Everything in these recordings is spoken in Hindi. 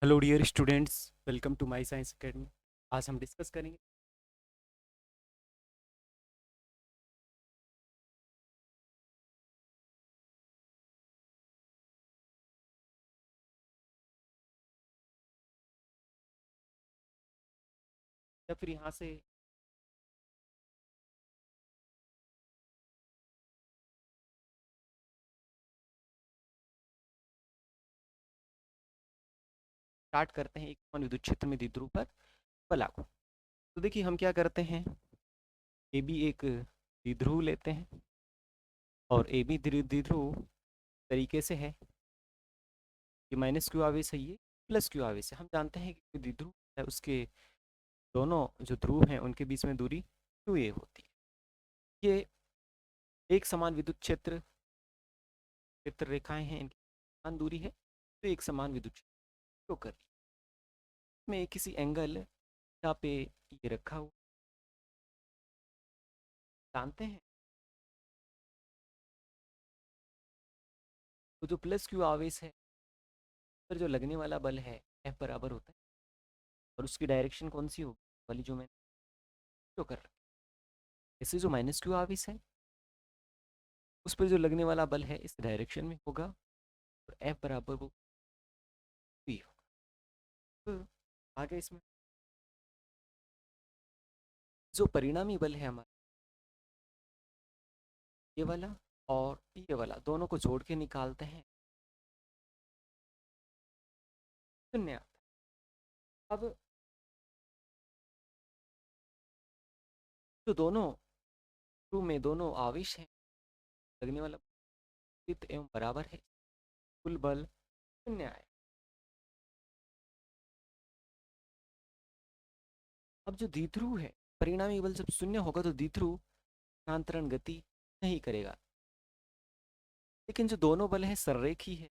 Hello dear students, welcome to my science academy. आज हम डिस्कस करेंगे या फिर यहाँ से स्टार्ट करते हैं एक समान विद्युत क्षेत्र में द्विध्रुव पर बल लागू। तो देखिए हम क्या करते हैं, ए बी एक द्विध्रुव लेते हैं और ए बी द्विध्रुव तरीके से है कि माइनस क्यू आवेश है, ये प्लस क्यू आवेश है। हम जानते हैं कि द्विध्रुव है उसके दोनों जो ध्रुव हैं उनके बीच में दूरी 2a होती है। ये एक समान विद्युत क्षेत्र क्षेत्र रेखाएं हैं, इनकी समान दूरी है तो एक समान विद्युत क्षेत्र कर में किसी एंगल यहाँ पे ये रखा हुआ जानते हैं। तो जो प्लस क्यू आवेश है पर जो लगने वाला बल है F बराबर होता है और उसकी डायरेक्शन कौन सी होगी वाली जो मैंने जो कर रखी है। इससे जो माइनस क्यू आवेश है उस पर जो लगने वाला बल है इस डायरेक्शन में होगा और F बराबर वो V होगा। तो आगे इसमें जो परिणामी बल है हमारा ये वाला और ये वाला दोनों को जोड़ के निकालते हैं, शून्य आता है। अब जो दोनों क्यू में दोनों आवेश हैं लगने वाला एवं बराबर है, कुल बल शून्य आए। अब जो द्विध्रुव है परिणामी बल जब शून्य होगा तो द्विध्रुव स्थानांतरण गति नहीं करेगा, लेकिन जो दोनों बल है सररेखी है,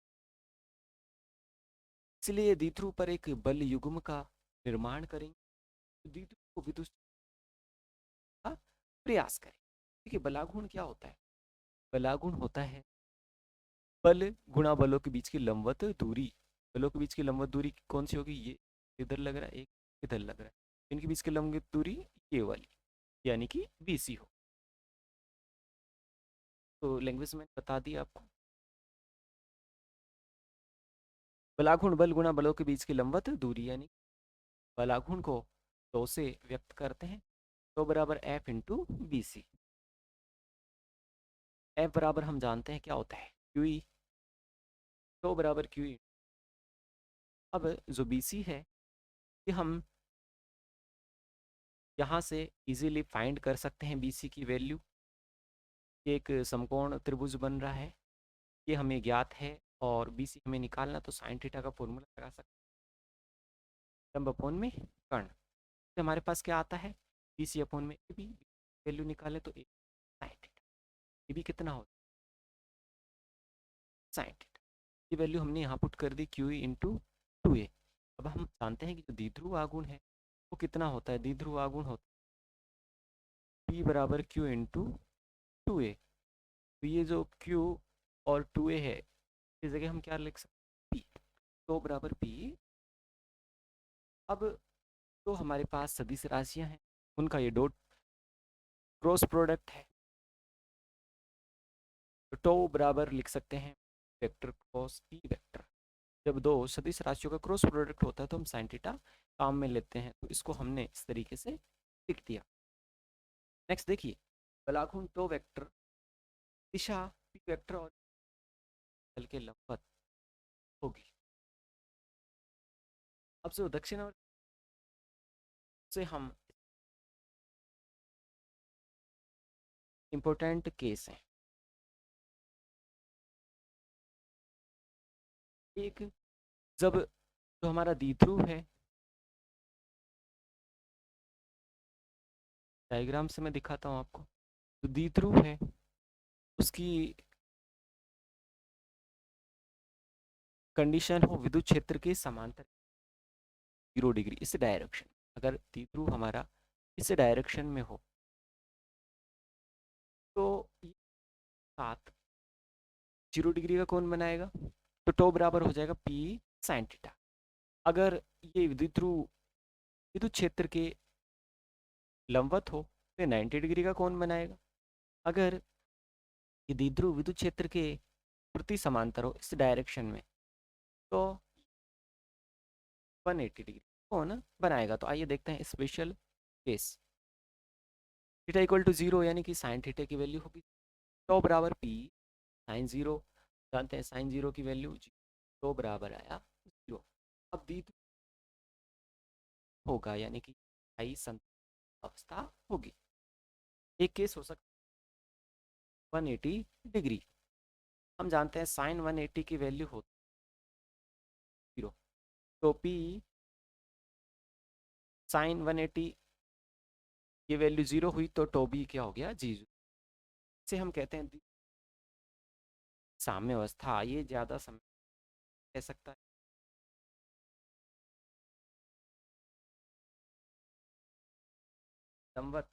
इसलिए द्विध्रुव पर एक बल युग्म का निर्माण करेंगे तो द्विध्रुव को विद्युत का प्रयास करें। देखिए बलागुण क्या होता है, बलागुण होता है बल गुणा बलों के बीच की लंबवत दूरी। बलों के बीच की लंबवत दूरी कौन सी होगी, ये इधर लग रहा है एक इधर लग रहा है, इनके बीच की लंबवत दूरी ये वाली यानी कि BC हो। तो लैंग्वेज में बता दिया आपको, बलाघूर्ण बल गुणा बलों के बीच की लंबवत दूरी यानी बलाघूर्ण को 2 से व्यक्त करते हैं, तो बराबर F इंटू BC। F बराबर हम जानते हैं क्या होता है QE, तो बराबर QE। अब जो BC है ये हम यहाँ से इजीली फाइंड कर सकते हैं BC की वैल्यू। ये एक समकोण त्रिभुज बन रहा है, ये हमें ज्ञात है और BC हमें निकालना, तो साइन थीटा का फॉर्मूला लगा सकते हैं लंब अपोन में कर्ण। तो हमारे पास क्या आता है BC अपोन में AB, वैल्यू निकाले तो साइन थीटा, AB कितना होता है साइन थीटा। ये वैल्यू हमने यहाँ पुट कर दी QE इंटू 2a। अब हम जानते हैं कि जो द्विध्रुव आघूर्ण है वो कितना होता है, द्विध्रुव आघूर्ण होता है P बराबर Q इंटू 2a। तो ये जो Q और 2a है इस जगह हम क्या लिख सकते हैं P, तो बराबर P। अब तो हमारे पास सदिश राशियां हैं उनका ये डॉट क्रॉस प्रोडक्ट है, तो टो बराबर लिख सकते हैं वेक्टर क्रॉस ई वेक्टर। जब दो सदिश राशियों का क्रॉस प्रोडक्ट होता है तो हम साइन थीटा काम में लेते हैं, तो इसको हमने इस तरीके से लिख दिया। नेक्स्ट देखिए बलाघूर्ण टो वेक्टर दिशा पी वेक्टर और बल के लंबवत होगी। अब जो दक्षिणावर्त से हम इंपॉर्टेंट केस है, एक जब जो हमारा द्विध्रुव है, डायग्राम से मैं दिखाता हूँ आपको। जो द्विध्रुव है उसकी कंडीशन हो विद्युत क्षेत्र के समांतर 0 डिग्री इस डायरेक्शन, अगर द्विध्रुव हमारा इस डायरेक्शन में हो तो ये साथ 0 डिग्री का कोण बनाएगा, तो टो बराबर हो जाएगा P साइन थीटा। अगर ये विद्युत क्षेत्र के लंबवत हो तो 90 डिग्री का कोण बनाएगा। अगर ये द्विध्रुव विद्युत क्षेत्र के प्रति समांतर हो इस डायरेक्शन में तो 180 डिग्री कोण बनाएगा। तो आइए देखते हैं special case. Theta equal to 0 यानी कि साइन थीटा की वैल्यू होगी तो बराबर पी साइन 0। जानते हैं साइन 0 की वैल्यू तो बराबर आया 0। अब द्विध्रुव होगा यानी कि स्थायी संतुलन अवस्था होगी। एक केस हो सकता है 180 डिग्री। हम जानते हैं साइन 180 की वैल्यू होती है 0। तो पी साइन 180 की वैल्यू 0 हुई तो बी क्या हो गया जीरो। इसे हम कहते हैं साम्य अवस्था। ये ज़्यादा समय कह सकता है। लंबवत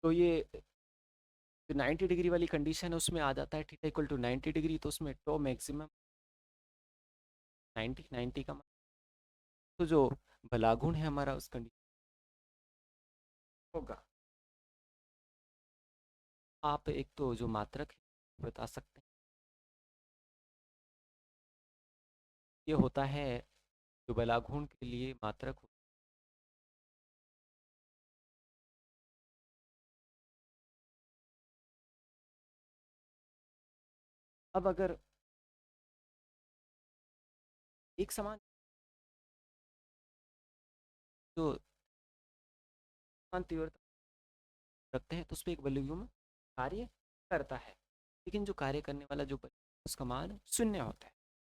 तो ये जो 90 डिग्री वाली कंडीशन है उसमें आ जाता है थीटा इक्वल टू 90 डिग्री। तो उसमें मैक्सिमम 90 का तो जो भलागुण है हमारा उस कंडीशन होगा। आप एक तो जो मात्रक है बता सकते हैं। ये होता है जो बलाघूर्ण के लिए मात्रक अब अगर एक समान जो समान तीव्रता रखते हैं तो उस पर एक बलयुग्म कार्य करता है। लेकिन जो कार्य करने वाला जो बल उसका मान शून्य होता है।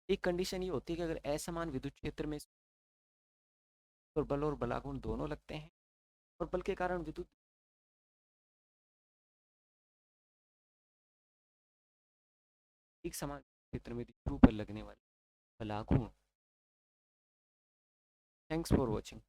एक कंडीशन ये होती है कि अगर असमान विद्युत क्षेत्र में और बल और बलाघूर्ण दोनों लगते हैं और बल के कारण विद्युत एक समान क्षेत्र में द्विध्रुव पर लगने वाले बलाघूर्ण। Thanks for watching.